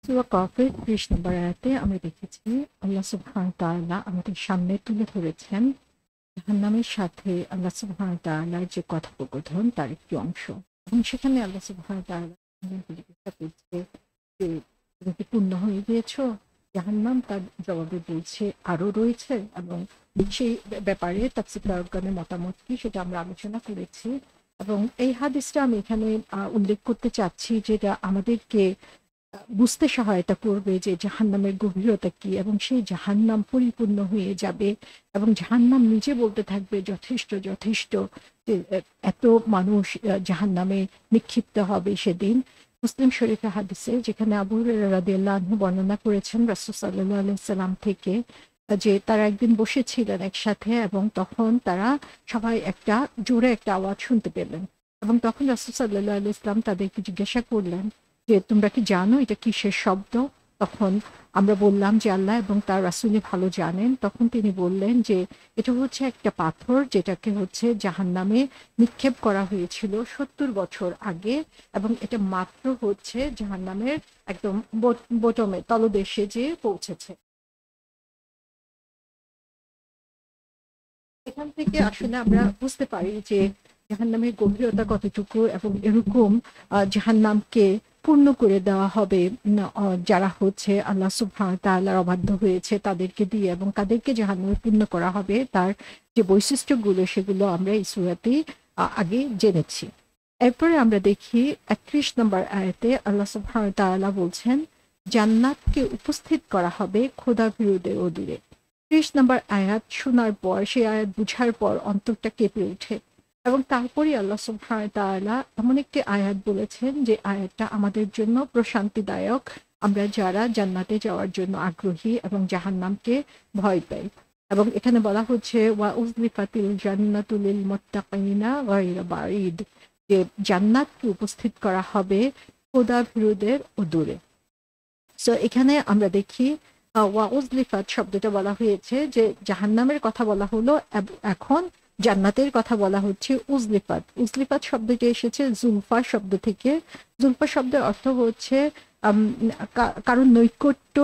সূরা কাফের ৩০ নম্বর আয়াতে আমরা দেখেছি আল্লাহ সুবহানাহু ওয়া তাআলা আমাদের সামনে তুলে ধরেছেন জাহান্নামের সাথে আল্লাহ সুবহানাহু ওয়া তাআলার যে কথোপকথন তার একটি অংশ। এবং সেখানে আল্লাহ সুবহানাহু ওয়া তাআলা জাহান্নামকে জিজ্ঞাসা করছে যে, "তুমি কি পূর্ণ হয়ে গিয়েছো?" জাহান্নাম তার জবাবে বলছে, "আরো রয়েছে।" এবং সেই ব্যাপারে তাফসীরকারগণের মতামত কি সেটা আমরা আলোচনা করেছি। এবং এই হাদিসটা আমি এখানে উল্লেখ করতে চাচ্ছি যেটা আমাদেরকে বুঝতে সহায়তা করবে যে জাহান্নামের গভীরতা কি, এবং সেই জাহান্নাম পরিপূর্ণ হয়ে যাবে এবং জাহান্নাম নিজে বলতে থাকবে, যথেষ্ট যথেষ্ট, যে এত মানুষ জাহান্নামে নিক্ষিপ্ত হবে সেদিন। মুসলিম শরীফে হাদিসে যেখানে আবু হুরায়রা রাদিয়াল্লাহু আনহু বর্ণনা করেছেন রাসূল সাল্লাল্লাহু আলাইহি সাল্লাম থেকে, যে তারা একদিন বসেছিলেন একসাথে এবং তখন তারা সবাই একটা জোরে একটা আওয়াজ শুনতে পেলেন। এবং তখন রাসূল সাল্লাল্লাহু আলাইহি সাল্লাম তাদেরকে জিজ্ঞাসা করলেন যে, "তোমরা কি জানো এটা কিসের শব্দ?" তখন আমরা বললাম যে, "আল্লাহ এবং তার রাসূলই ভালো জানেন।" তখন তিনি বললেন যে, "এটা হচ্ছে একটা পাথর যেটাকে হচ্ছে জাহান্নামে নিক্ষেপ করা হয়েছিল ৭০ বছর আগে, এবং এটা মাত্র হচ্ছে জাহান্নামের একদম বোটমে তলদেশে যেয়ে পৌঁছেছে।" এখান থেকে আসলে আমরা বুঝতে পারি যে জাহান্নামের গভীরতা কতটুকু, এবং এরকম জাহান্নামকে পূর্ণ করে দেওয়া হবে যারা হচ্ছে আল্লাহ সুবহানাহু ওয়া তাআলার অবাধ্য হয়েছে তাদেরকে দিয়ে, এবং তাদেরকে জাহান্নামে পূর্ণ করা হবে তার যে বৈশিষ্ট্যগুলো সেগুলো আমরা এই সূরাতেই আগে জেনেছি। এরপরে আমরা দেখি ৩১ নম্বর আয়াতে আল্লাহ সুবহানাহু ওয়া তাআলা বলছেন, জান্নাতকে উপস্থিত করা হবে খোদাভীরুদের অদূরে। ৩০ নম্বর আয়াত শোনার পর, সেই আয়াত বুঝার পর অন্তরটা কেঁপে ওঠে। এবং তারপরে আল্লাহ সুবহানাহু ওয়া তাআলা এমন একটি আয়াত বলেছেন যে আয়াতটা আমাদের জন্য প্রশান্তিদায়ক, আমরা যারা জান্নাতে যাওয়ার জন্য আগ্রহী এবং জাহান্নামকে ভয় পাই। এবং এখানে বলা হচ্ছে, ওয়া উজলিফাতিল জান্নাতু লিল মুত্তাকিনা গায়রা বাঈদ, যে জান্নাতকে উপস্থিত করা হবে খোদাভীরুদের অদূরে। সো এখানে আমরা দেখি ওয়া উজলিফাত শব্দটা বলা হয়েছে যে জাহান্নামের কথা বলা হলো, এখন জান্নাতের কথা বলা হচ্ছে উজলিফাত। উজলিফাত শব্দটি এসেছে জুলফা শব্দ থেকে। জুলফা শব্দের অর্থ হচ্ছে কারণ নৈকট্য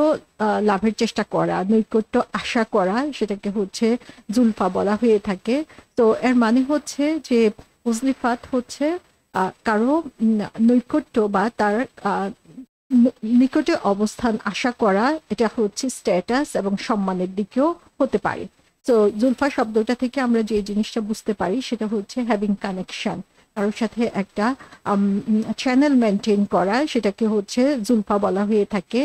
লাভের চেষ্টা করা, নৈকট্য আশা করা, সেটাকে হচ্ছে জুলফা বলা হয়ে থাকে। তো এর মানে হচ্ছে যে উজলিফাত হচ্ছে কারো নৈকট্য বা তার নিকটে অবস্থান আশা করা, এটা হচ্ছে স্ট্যাটাস এবং সম্মানের দিকেও হতে পারে। তো জুলফা শব্দটা থেকে আমরা যে জিনিসটা বুঝতে পারি সেটা হচ্ছে হ্যাভিং কানেকশন, কারোর সাথে একটা চ্যানেল মেনটেন করা, সেটাকে হচ্ছে জুলফা বলা হয়ে থাকে।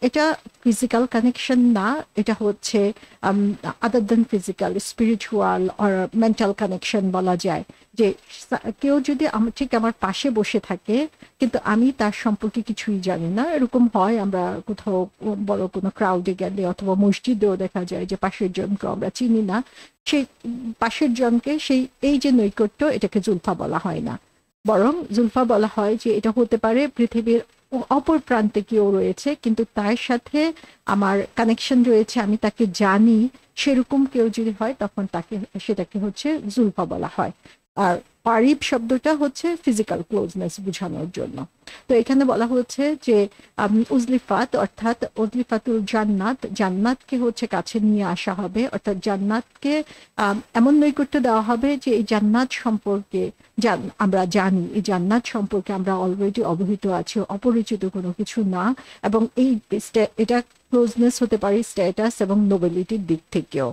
এটা ফিজিক্যাল কানেকশন না, এটা হচ্ছে other than physical, spiritual or mental connection বলা যায়। যে কেউ যদি ঠিক আমার পাশে বসে থাকে কিন্তু আমি তার সম্পর্কে কিছুই জানি না, এরকম হয় আমরা কোথাও বড় কোনো ক্রাউডে গেলে অথবা মসজিদেও দেখা যায় যে পাশের জনকে আমরা চিনি না, সেই পাশের জনকে সেই এই যে নৈকট্য, এটাকে জুলফা বলা হয় না, বরং জুলফা বলা হয় যে এটা হতে পারে পৃথিবীর অপর প্রান্তে কেউ রয়েছে কিন্তু তার সাথে আমার কানেকশন রয়েছে, আমি তাকে জানি, সেরকম কেউ যদি হয় তখন তাকে সেটাকে হচ্ছে জুলফা বলা হয়। আর পারিব শব্দটা হচ্ছে ফিজিক্যাল ক্লোজনেস বোঝানোর জন্য। তো এখানে বলা হচ্ছে যে উজলিফাত অর্থাৎ উজলিফাতুল জান্নাত, জান্নাতকে হচ্ছে কাছে নিয়ে আসা হবে, অর্থাৎ জান্নাতকে এমন নৈকট্য দেওয়া হবে যে এই জান্নাত সম্পর্কে আমরা জানি, এই জান্নাত সম্পর্কে আমরা অলরেডি অবহিত আছি, অপরিচিত কোনো কিছু না। এবং এটা ক্লোজনেস হতে পারে স্ট্যাটাস এবং নোবেলিটির দিক থেকেও।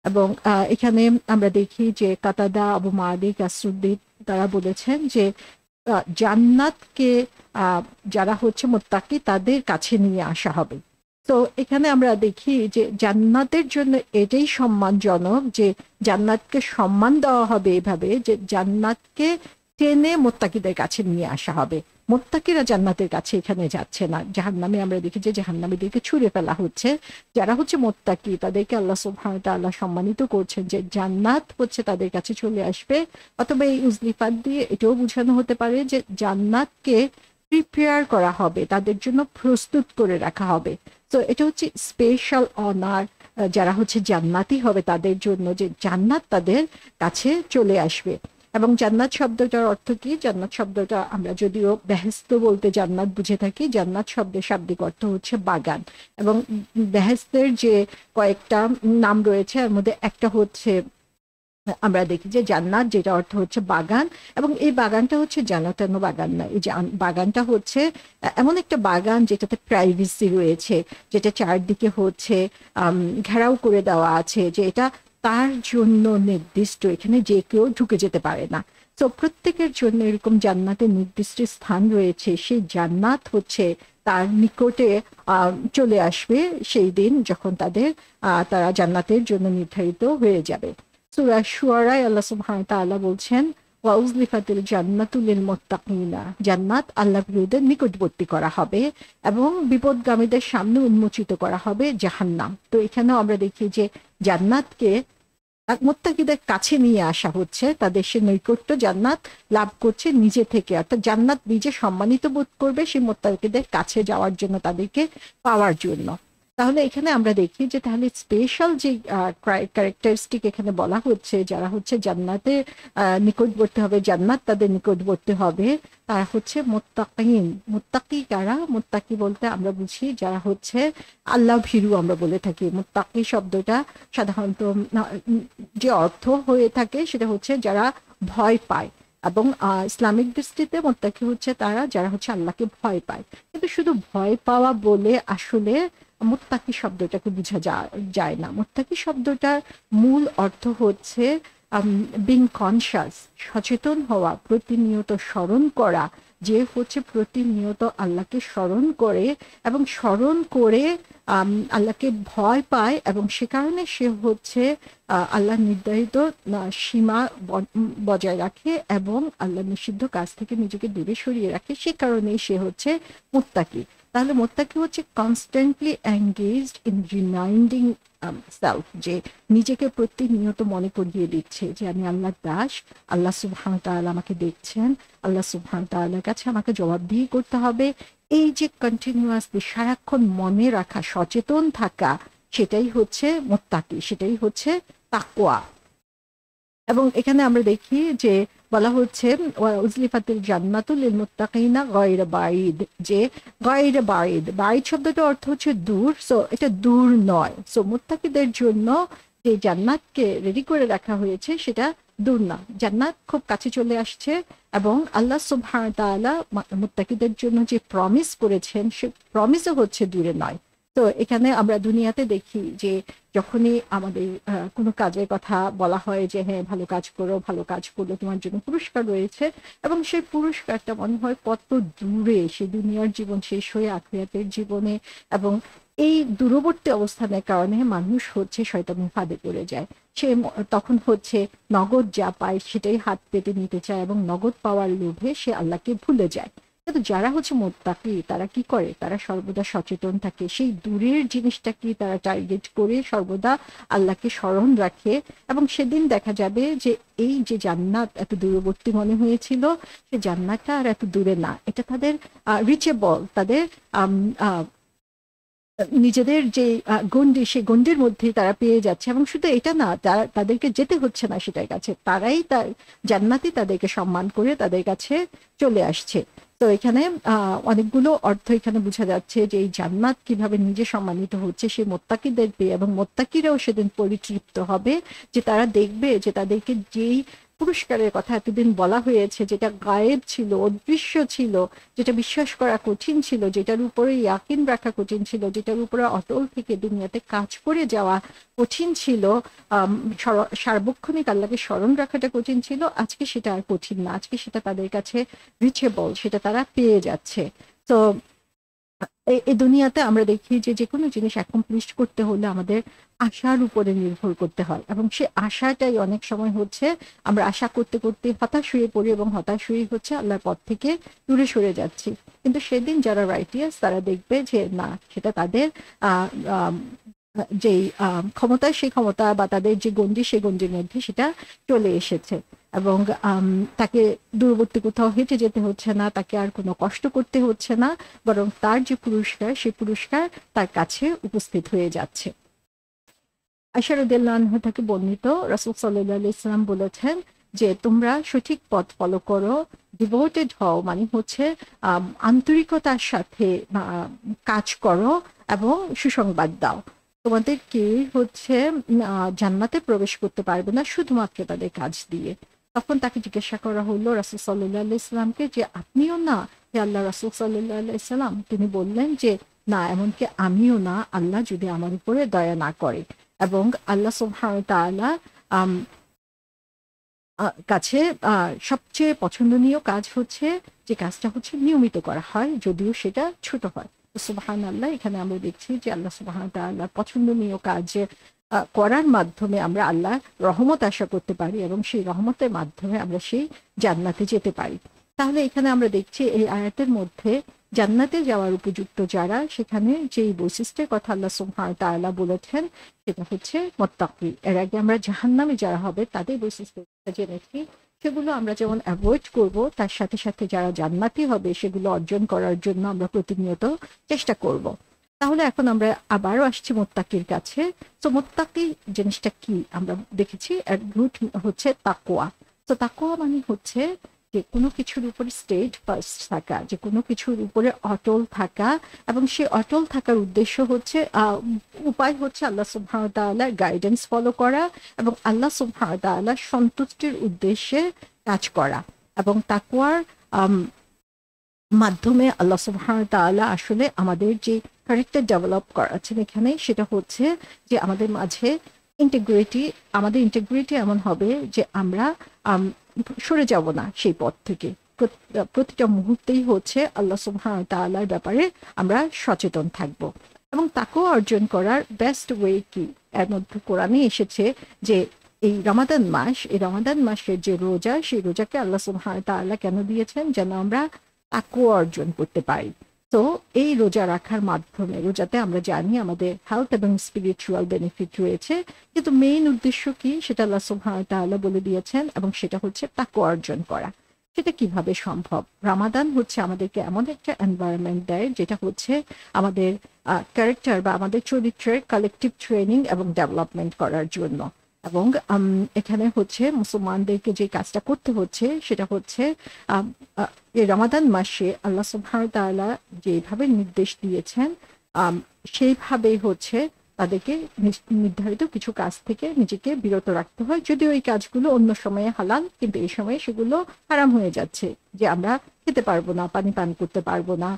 এবং এখানে আমরা দেখি যে কাতাদা, আবু মালিক, আসুদ্দিন তারা বলেছেন যে জান্নাতকে যারা হচ্ছে মুত্তাকি তাদের কাছে নিয়ে আসা হবে। তো এখানে আমরা দেখি যে জান্নাতের জন্য এটাই সম্মানজনক যে জান্নাতকে সম্মান দেওয়া হবে এভাবে যে জান্নাতকে টেনে মুত্তাকিদের কাছে নিয়ে আসা হবে। মুত্তাকিরা জান্নাতের কাছে এখানে যাচ্ছে না, জাহান্নামে আমরা দেখি যে জাহান্নামীদেরকে ছুঁড়ে ফেলা হচ্ছে। যারা হচ্ছে মুত্তাকি তাদেরকে আল্লাহ সুবহানাহু ওয়া তাআলা সম্মানিত করছেন যে জান্নাত হচ্ছে তাদের কাছে চলে আসবে। অথবা এই উজলিফাত দিয়ে এটাও বোঝানো হতে পারে যে জান্নাতকে প্রিপেয়ার করা হবে, তাদের জন্য প্রস্তুত করে রাখা হবে। তো এটা হচ্ছে স্পেশাল অনার যারা হচ্ছে জান্নাতি হবে তাদের জন্য, যে জান্নাত তাদের কাছে চলে আসবে। এবং জান্নাত শব্দটার অর্থ কি? জান্নাত শব্দটা আমরা যদিও বেহেশত বলতে জান্নাত বুঝে থাকি, জান্নাত শব্দের শাব্দিক অর্থ হচ্ছে বাগান। এবং বেহেশতের যে কয়েকটা নাম রয়েছে এর মধ্যে একটা হচ্ছে আমরা দেখি যে জান্নাত, যেটা অর্থ হচ্ছে বাগান। এবং এই বাগানটা হচ্ছে জান্নাতানো বাগান না, এই বাগানটা হচ্ছে এমন একটা বাগান যেটাতে প্রাইভেসি রয়েছে, যেটা চারদিকে হচ্ছে ঘেরাও করে দেওয়া আছে, যে এটা তার জন্য নির্দিষ্ট, এখানে যে কেউ ঢুকে যেতে পারে না। তো প্রত্যেকের জন্য এরকম জান্নাতের নির্দিষ্ট স্থান রয়েছে। সেই জান্নাত হচ্ছে তার নিকটে চলে আসবে সেই দিন যখন তারা জান্নাতের জন্য নির্ধারিত হয়ে যাবে। সূরা শুআরায় আল্লাহ সুবহানাহু ওয়া তাআলা বলছেন, ওয়া উযলিফাতিল জান্নাতু লিল মুত্তাকিনা, জান্নাত আল্লাহ প্রিয়দের নিকটবর্তী করা হবে এবং বিপদগামীদের সামনে উন্মোচিত করা হবে জাহান্নাম। তো এখানেও আমরা দেখি যে জান্নাতকে মুত্তাকিদের কাছে নিয়ে আসা হচ্ছে, তাদের সে নৈকট্য জান্নাত লাভ করছে নিজে থেকে, অর্থাৎ জান্নাত নিজে সম্মানিত বোধ করবে সেই মুত্তাকিদের কাছে যাওয়ার জন্য, তাদেরকে পাওয়ার জন্য। তাহলে এখানে আমরা দেখি যে তাহলে স্পেশাল যে ক্যারেক্টারিস্টিক এখানে বলা হচ্ছে, যারা হচ্ছে জান্নাতে নিকটবর্তী হবে, জান্নাত তাদের নিকটবর্তী হবে, তারা হচ্ছে মুত্তাকিন। মুত্তাকি কারা? মুত্তাকি বলতে আমরা বুঝি যারা হচ্ছে আল্লাহ ভীরু আমরা বলে থাকি। মুত্তাকি শব্দটা সাধারণত যে অর্থ হয়ে থাকে সেটা হচ্ছে যারা ভয় পায়। এবং ইসলামিক দৃষ্টিতে মুত্তাকি হচ্ছে তারা যারা হচ্ছে আল্লাহকে ভয় পায়। কিন্তু শুধু ভয় পাওয়া বলে আসলে মুত্তাকি শব্দটাকে বোঝা যায় না। মুত্তাকি শব্দটার মূল অর্থ হচ্ছে বিং কনশাস, সচেতন হওয়া, প্রতিনিয়ত স্মরণ করা, যে হচ্ছে প্রতিনিয়ত আল্লাহকে স্মরণ করে এবং স্মরণ করে আল্লাহকে ভয় পায়, এবং সে কারণে সে হচ্ছে আল্লাহ নির্ধারিত সীমা বজায় রাখে এবং আল্লাহ নিষিদ্ধ কাজ থেকে নিজেকে দূরে সরিয়ে রাখে। সে কারণেই সে হচ্ছে মুত্তাকি। তাহলে মুত্তাকি হচ্ছে constantly engaged in reminding self, যে নিজেকে প্রতিনিয়ত মনে করিয়ে দিচ্ছে যে আমি আল্লাহর দাস, আল্লাহ সুবহানাহু ওয়া তাআলা আমাকে দেখছেন, আল্লাহ সুবহানাহু ওয়া তাআলার কাছে আমাকে জবাবদিহি করতে হবে। এই যে কন্টিনিউয়াসলি সারাক্ষণ মনে রাখা, সচেতন থাকা, সেটাই হচ্ছে মুত্তাকি, সেটাই হচ্ছে তাকওয়া। এবং এখানে আমরা দেখি যে বলা হচ্ছে উজলিফাতিল জান্নাতু লিল মুত্তাকিনা গায়রা বাঈদ, যে গায়রা বাঈদ, বাঈদ শব্দটার অর্থ হচ্ছে দূর। সো এটা দূর নয়। সো মুত্তাকিদের জন্য যে জান্নাতকে রেডি করে রাখা হয়েছে সেটা দূর না, জান্নাত খুব কাছে চলে আসছে। এবং আল্লাহ সুবহানাহু ওয়া তাআলা মুত্তাকিদের জন্য যে প্রমিস করেছেন সে প্রমিসও হচ্ছে দূরে নয়। তো এখানে আমরা দুনিয়াতে দেখি যে যখনই আমাদের কোনো কাজের কথা বলা হয় যে হ্যাঁ ভালো কাজ করো, ভালো কাজ করলে তোমার জন্য পুরস্কার রয়েছে, এবং সেই পুরস্কারটা মনে হয় কত দূরে, সে দুনিয়ার জীবন শেষ হয়ে আখিরাতের জীবনে। এবং এই দূরবর্তী অবস্থানের কারণে মানুষ হচ্ছে শয়তানের ফাঁদে পড়ে যায়। সে তখন হচ্ছে নগদ যা পায় সেটাই হাত পেতে নিতে চায় এবং নগদ পাওয়ার লোভে সে আল্লাহকে ভুলে যায়। কিন্তু যারা হচ্ছে মুত্তাকি তারা কি করে? তারা সর্বদা সচেতন থাকে, সেই দূরের জিনিসটাকে তারা টার্গেট করে সর্বদা আল্লাহকে স্মরণ রাখে। এবং সেদিন দেখা যাবে যে এই যে জান্নাত এত দূরবর্তী মনে হয়েছিল, সে জান্নাতটা আর এত দূরে না, এটা তাদের রিচেবল, তাদের নিজেদের যে গণ্ডি, সেই গণ্ডির মধ্যেই তারা পেয়ে যাচ্ছে। এবং শুধু এটা না, তাদেরকে যেতে হচ্ছে না সেটার কাছে, তারাই তার জান্নাতই তাদেরকে সম্মান করে তাদের কাছে চলে আসছে। তো এখানে অনেকগুলো অর্থ এখানে বোঝা যাচ্ছে যে এই জান্নাত কিভাবে নিজে সম্মানিত হচ্ছে সেই মুত্তাকিদের পেয়ে, এবং মুত্তাকিরাও সেদিন পরিতৃপ্ত হবে, যে তারা দেখবে যে তাদেরকে যেই পুরস্কারের কথা এতদিন বলা হয়েছে, যেটা গায়েব ছিল, অদৃশ্য ছিল, যেটা বিশ্বাস করা কঠিন ছিল, যেটার উপরে ইয়াকিন রাখা কঠিন ছিল, যেটার উপরে অটল থেকে দুনিয়াতে কাজ করে যাওয়া কঠিন ছিল, সার্বক্ষণিক আল্লাহকে স্মরণ রাখাটা কঠিন ছিল, আজকে সেটা আর কঠিন না, আজকে সেটা তাদের কাছে রিচেবল, সেটা তারা পেয়ে যাচ্ছে। তো এই দুনিয়াতে আমরা দেখি যে যে কোনো জিনিস অ্যাকমপ্লিশ করতে হলে আমাদের আশার উপরে নির্ভর করতে হয়, এবং সে আশাটাই অনেক সময় হচ্ছে আমরা আশা করতে করতে হতাশ হয়ে পড়ি, এবং হতাশ হয়ে হচ্ছে আল্লাহর পথ থেকে দূরে সরে যাচ্ছি। কিন্তু সেদিন যারা রাইটিয়াস তারা দেখবে যে না, সেটা তাদের যেই ক্ষমতা, সেই ক্ষমতা বা তাদের যে গণ্ডি, সেই গণ্ডির মধ্যে সেটা চলে এসেছে। এবং তাকে দূরবর্তী কোথাও হেঁটে যেতে হচ্ছে না, তাকে আর কোনো কষ্ট করতে হচ্ছে না, বরং তার যে পুরস্কার, সেই পুরস্কার তার কাছে উপস্থিত হয়ে যাচ্ছে। আয়েশা রাদিয়াল্লাহু আনহা থেকে বর্ণিত, রাসূল সাল্লাল্লাহু আলাইহি ওয়াসাল্লাম বলেছেন যে তোমরা সঠিক পথ ফলো করো, ডিভোটেড হও, মানে হচ্ছে আন্তরিকতার সাথে কাজ করো এবং সুসংবাদ দাও। তোমাদের কি হচ্ছে জান্নাতে প্রবেশ করতে পারবে না শুধুমাত্র তাদের কাজ দিয়ে। তখন তাকে জিজ্ঞাসা করা হলো রাসূল সাল্লাল্লাহু আলাইহি সাল্লামকে যে আপনিও না হে আল্লাহ রাসূল সাল্লাল্লাহু আলাইহি সাল্লাম? তিনি বললেন যে না, এমনকি আমিও না, আল্লাহ যদি আমার উপরে দয়া না করে। এবং আল্লাহ সুবহানাহু ওয়া তাআলা কাছে সবচেয়ে পছন্দনীয় কাজ হচ্ছে যে কাজটা হচ্ছে নিয়মিত করা হয়, যদিও সেটা ছোট হয়। সুবহানাল্লাহ, এখানে আমরা দেখছি যে আল্লাহ সুবহানাহু ওয়া তাআলার পছন্দনীয় কাজ করার মাধ্যমে আমরা আল্লাহ রহমত আশা করতে পারি এবং সেই রহমতের মাধ্যমে আমরা সেই জান্নাতে যেতে পারি। তাহলে এখানে আমরা দেখছি এই আয়াতের মধ্যে জান্নাতে যাওয়ার উপযুক্ত যারা, সেখানে যেই বৈশিষ্ট্যের কথা আল্লাহ সুবহানাহু ওয়া তাআলা বলেছেন সেটা হচ্ছে মুত্তাকি। এর আগে আমরা জাহান্নামে যারা হবে তাদের বৈশিষ্ট্য জেনেছি, সেগুলো আমরা যেমন অ্যাভয়েড করব, তার সাথে সাথে যারা জান্নাতি হবে সেগুলো অর্জন করার জন্য আমরা প্রতিনিয়ত চেষ্টা করব। তাহলে এখন আমরা আবারও আসছি মুত্তাকির কাছে। তো মুত্তাকি জিনিসটা কি আমরা দেখেছি, এর রুট হচ্ছে তাকওয়া। তো তাকওয়া মানে হচ্ছে যে কোনো কিছুর উপরে স্টেড ফার্স্ট থাকা, যে কোনো কিছুর উপরে অটল থাকা, এবং সেই অটল থাকার উদ্দেশ্য হচ্ছে উপায় হচ্ছে আল্লাহ সুবহানাহু ওয়া তাআলার গাইডেন্স ফলো করা এবং আল্লাহ সুবহানাহু ওয়া তাআলার সন্তুষ্টির উদ্দেশ্যে কাজ করা। এবং তাকওয়ার মাধ্যমে আল্লাহ সুবহানাহু ওয়া তাআলা আসলে আমাদের যে ক্যারেক্টার ডেভেলপ করাচ্ছেন এখানে, সেটা হচ্ছে যে আমাদের মাঝে ইন্টিগ্রিটি, আমাদের ইন্টিগ্রিটি এমন হবে যে আমরা সরে যাব না সেই পথ থেকে। প্রতিটা মুহূর্তেই হচ্ছে আল্লাহ সুবহানাহু ওয়া তাআলার ব্যাপারে আমরা সচেতন থাকব। এবং তাকেও অর্জন করার বেস্ট ওয়ে কি, এর মধ্যে কোরআনে এসেছে যে এই রমাদান মাস, এই রমাদান মাসের যে রোজা, সেই রোজাকে আল্লাহ সুবহানাহু ওয়া তাআলা কেন দিয়েছেন, যেন আমরা তাকওয়া অর্জন করতে পারি। তো এই রোজা রাখার মাধ্যমে, রোজাতে আমরা জানি আমাদের হেলথ এবং স্পিরিচুয়াল বেনিফিট রয়েছে, কিন্তু মেইন উদ্দেশ্য কি সেটা আল্লাহ সুবহানাহু ওয়া তাআলা বলে দিয়েছেন, এবং সেটা হচ্ছে তাকওয়া অর্জন করা। সেটা কিভাবে সম্ভব? রমাদান হচ্ছে আমাদেরকে এমন একটা এনভায়রনমেন্ট দেয় যেটা হচ্ছে আমাদের ক্যারেক্টার বা আমাদের চরিত্রের কালেকটিভ ট্রেনিং এবং ডেভেলপমেন্ট করার জন্য। এবং এখানে হচ্ছে মুসলমানদেরকে যে কাজটা করতে হচ্ছে সেটা হচ্ছে এই রমাদান মাসে আল্লাহ সুবহানাহু ওয়া তাআলা যেভাবে নির্দেশ দিয়েছেন সেইভাবেই হচ্ছে তাদেরকে নির্ধারিত কিছু কাজ থেকে নিজেকে বিরত রাখতে হয়। যদিও এই কাজগুলো অন্য সময়ে হালাল, কিন্তু এই সময়ে সেগুলো হারাম হয়ে যাচ্ছে, যে আমরা খেতে পারবো না, পানি পান করতে পারবো না,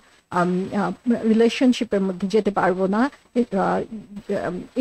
রিলেশনশিপের মধ্যে যেতে পারবো না,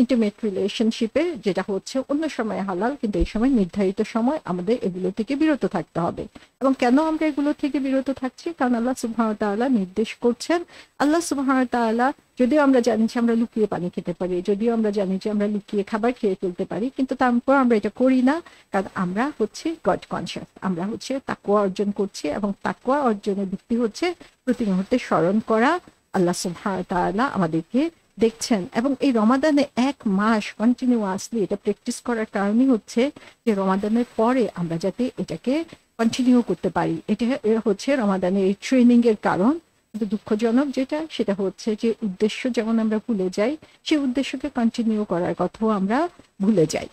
ইন্টিমেট রিলেশনশিপে, যেটা হচ্ছে অন্য সময় হালাল, কিন্তু এই সময় নির্ধারিত সময় আমাদের এগুলো থেকে বিরত থাকতে হবে। এবং কেন আমরা এগুলো থেকে বিরত থাকছি? কারণ আল্লাহ সুবহানাহু ওয়া তাআলা নির্দেশ করছেন। আল্লাহ সুবহানাহু ওয়া তাআলা, যদিও আমরা জানি যে আমরা লুকিয়ে পানি খেতে পারি, যদিও আমরা জানি যে আমরা লুকিয়ে খাবার খেয়ে ফেলতে পারি, কিন্তু তারপর আমরা এটা করি না, কারণ আমরা হচ্ছে গড কনসিয়াস, আমরা হচ্ছে তাকওয়া অর্জন করছি। এবং তাকওয়া অর্জনের ভিত্তি হচ্ছে প্রতি মুহূর্তে স্মরণ করা আল্লাহ সুবহানাহু ওয়া তাআলা আমাদেরকে দেখছেন। এবং এই রমাদানে এক মাস কন্টিনিউয়াসলি এটা প্র্যাকটিস করার কারণই হচ্ছে যে রমাদানের পরে আমরা যাতে এটাকে কন্টিনিউ করতে পারি। এটা হচ্ছে রমাদানের এই ট্রেনিং এর কারণ। কিন্তু দুঃখজনক যেটা, সেটা হচ্ছে যে উদ্দেশ্য যেমন আমরা ভুলে যাই, সেই উদ্দেশ্যকে কন্টিনিউ করার কথাও আমরা ভুলে যাই।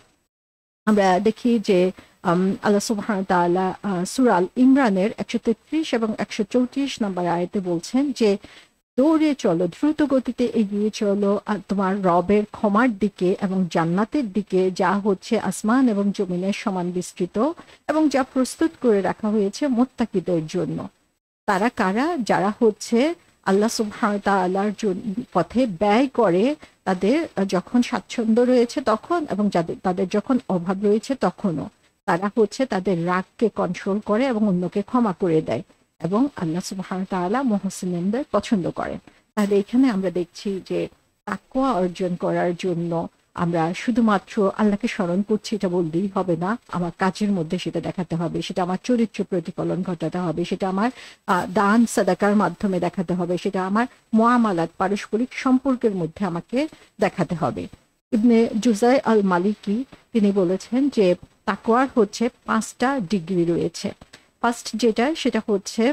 আমরা দেখি যে আল্লাহ সুবহানাহু ওয়া তাআলা সূরা আল ইমরানের 133 এবং 134 নম্বর আয়াতে বলছেন যে দৌড়ে চলো, দ্রুত গতিতে এগিয়ে চলো আর তোমার রবের ক্ষমার দিকে এবং জান্নাতের দিকে, যা হচ্ছে আসমান এবং জমিনের সমান বিস্তৃত এবং যা প্রস্তুত করে রাখা হয়েছে মুত্তাকিদের জন্য। তারা কারা? যারা হচ্ছে আল্লাহ সুবহানাহু ওয়া তাআলার পথে ব্যয় করে, তাদের যখন স্বাচ্ছন্দ্য রয়েছে তখন, এবং তাদের যখন অভাব রয়েছে তখনও। তারা হচ্ছে তাদের রাগকে কন্ট্রোল করে এবং অন্যকে ক্ষমা করে দেয়, এবং আল্লাহ সুবহানাহু ওয়া তাআলা মুহসিনদের পছন্দ করেন। তাহলে এখানে আমরা দেখছি যে তাকওয়া অর্জন করার জন্য আমরা শুধুমাত্র আল্লাহকে স্মরণ করছি এটা বললেই হবে না, আমার কাজের মধ্যে সেটা দেখাতে হবে, সেটা আমার চরিত্র প্রতিফলন ঘটাতে হবে, সেটা আমার দান সাদাকার মাধ্যমে দেখাতে হবে, সেটা আমার মুআমালাত পারস্পরিক সম্পর্কের মধ্যে আমাকে দেখাতে হবে। ইবনে জুজাই আল মালিকি তিনি বলেছেন যে তাকওয়ার হচ্ছে 5টা ডিগ্রি রয়েছে। ফার্স্ট যেটা, সেটা হচ্ছে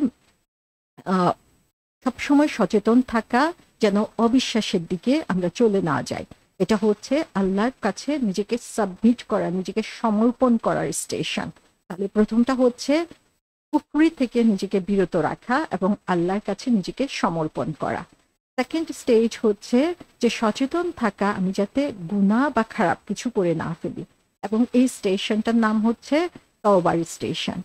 সবসময় সচেতন থাকা যেন অবিশ্বাসের দিকে আমরা চলে না যাই। এটা হচ্ছে আল্লাহর কাছে নিজেকে সাবমিট করা, নিজেকে সমর্পণ করার স্টেশন। তাহলে প্রথমটা হচ্ছে কুফরি থেকে নিজেকে বিরত রাখা এবং আল্লাহর কাছে নিজেকে সমর্পণ করা। সেকেন্ড স্টেজ হচ্ছে যে সচেতন থাকা আমি যাতে গুনাহ বা খারাপ কিছু করে না ফেলি, এবং এই স্টেশনটার নাম হচ্ছে তওবার স্টেশন।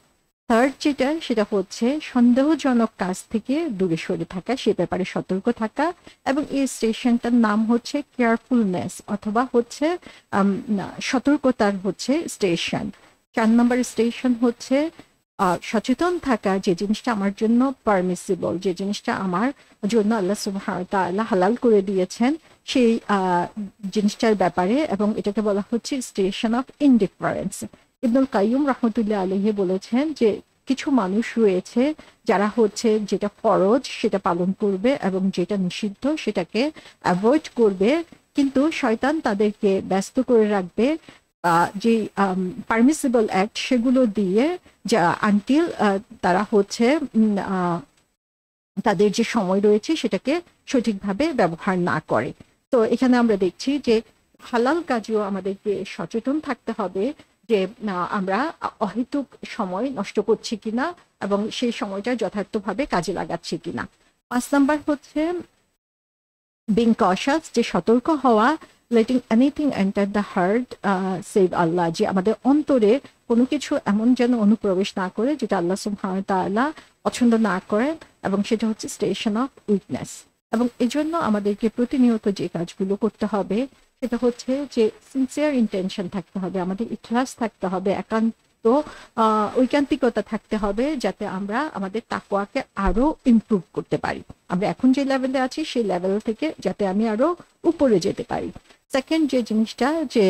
থার্ড যেটা সেটা হচ্ছে সন্দেহজনক কাজ থেকে দূরে সরে থাকা, সে ব্যাপারে সতর্ক থাকা, এবং এই স্টেশনটার নাম হচ্ছে কেয়ারফুলনেস অথবা হচ্ছে সতর্কতার হচ্ছে স্টেশন। 4 নম্বর স্টেশন হচ্ছে সচেতন থাকা, যে জিনিসটা আমার জন্য পারমিসিবল, যে জিনিসটা আমার জন্য আল্লাহ সুবহানাহু ওয়া তাআলা হালাল করে দিয়েছেন সেই জিনিসটার ব্যাপারে, এবং এটাকে বলা হচ্ছে স্টেশন অফ ইনডিফারেন্স। ইবনুল কাইয়ুম রাহমাতুল্লাহ আলাইহি বলেছেন যে কিছু মানুষ রয়েছে যারা হচ্ছে যেটা ফরজ সেটা পালন করবে এবং যেটা নিষিদ্ধ সেটাকে অ্যাভয়েড করবে, কিন্তু শয়তান তাদেরকে ব্যস্ত করে রাখবে যে পারমিসিবল অ্যাক্ট সেগুলো দিয়ে, যা আনটিল তারা হচ্ছে তাদের যে সময় রয়েছে সেটাকে সঠিকভাবে ব্যবহার না করে। তো এখানে আমরা দেখছি যে হালাল কাজেও আমাদেরকে সচেতন থাকতে হবে যে আমরা অহেতুক সময় নষ্ট করছি কিনা এবং সেই সময়টা যথার্থভাবে কাজে লাগাচ্ছি কিনা। 5 নাম্বার হচ্ছে বিং কশাস, যে সতর্ক হওয়া, letting anything enter the heart save Allah, যে আমাদের অন্তরে কোনো কিছু এমন যেন অনুপ্রবেশ না করে যেটা আল্লাহ সুবহানাহু ওয়া তাআলা পছন্দ না করেন, এবং সেটা হচ্ছে স্টেশন অফ উইকনেস। এবং এজন্য আমাদেরকে প্রতিনিয়ত যে কাজগুলো করতে হবে সেটা হচ্ছে যে সিনসিয়ার ইন্টেনশন থাকতে হবে, আমাদের ইখলাস থাকতে হবে, একান্ত ঐকান্তিকতা থাকতে হবে, যাতে আমরা আমাদের তাকওয়াকে আরো ইমপ্রুভ করতে পারি। আমরা এখন যে লেভেলে আছি সেই লেভেল থেকে যাতে আমি আরো উপরে যেতে পারি। সেকেন্ড যে জিনিসটা, যে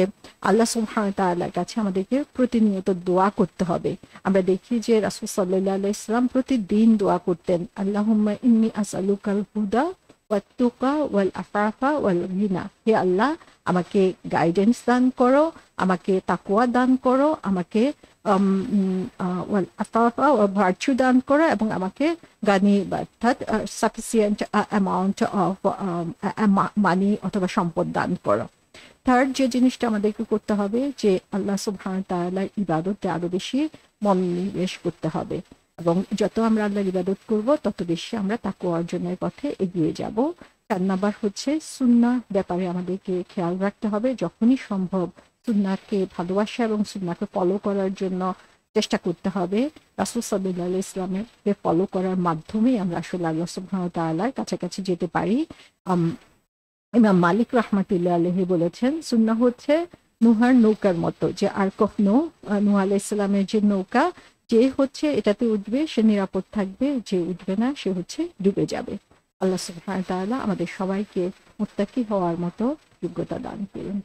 আল্লাহ সুবহানাহু ওয়া তাআলার কাছে আমাদেরকে প্রতিনিয়ত দোয়া করতে হবে। আমরা দেখি যে রাসূল সাল্লাল্লাহু আলাইহি ওয়াসাল্লাম প্রতিদিন দোয়া করতেন, আল্লাহুম্মা ইন্নী আসআলুকাল হুদা ওয়াত তুকা ওয়াল আফাফা ওয়াল গিনা, হে আল্লাহ আমাকে গাইডেন্স দান করো, আমাকে তাকওয়া দান করো, আমাকে ওয়াল আফাফা ওয়া ভার্চু দান করো, এবং আমাকে গানি অর্থাৎ সাফিসিয়েন্ট অ্যামাউন্ট অফ মানি অথবা সম্পদ দান করো। থার্ড যে জিনিসটা আমাদেরকে করতে হবে যে আল্লাহ সুবহানাহু ওয়া তাআলার ইবাদতে আরো বেশি মনোনিবেশ করতে হবে, এবং যত আমরা আল্লাহর ইবাদত করব তত বেশি আমরা তাকওয়া অর্জনের পথে এগিয়ে যাব। 4 নাম্বার হচ্ছে সুন্নাহ ব্যাপারে আমাদেরকে খেয়াল রাখতে হবে, যখনই সম্ভব সুন্নাহকে ভালোবাসা এবং সুন্নাহকে ফলো করার জন্য চেষ্টা করতে হবে। রাসূল সাল্লাল্লাহু আলাইহি ওয়াসাল্লামকে ফলো করার মাধ্যমে আমরা আসলে আল্লাহ সুবহানাহু ওয়া তাআলার কাছাকাছি যেতে পারি। ইমাম মালিক রাহমাতুল্লাহ আলাইহি বলেছেন সুন্নাহ হচ্ছে নুহার নৌকার মতো, যে আর্ক অফ নূহ আলাইহিস সালামের যে নৌকা, যে হচ্ছে এটাতে উঠবে সে নিরাপদ থাকবে, যে উঠবে না সে হচ্ছে ডুবে যাবে। আল্লাহ সুবহানাহু ওয়া তাআলা আমাদের সবাইকে মুত্তাকি হওয়ার মতো যোগ্যতা দান করুন।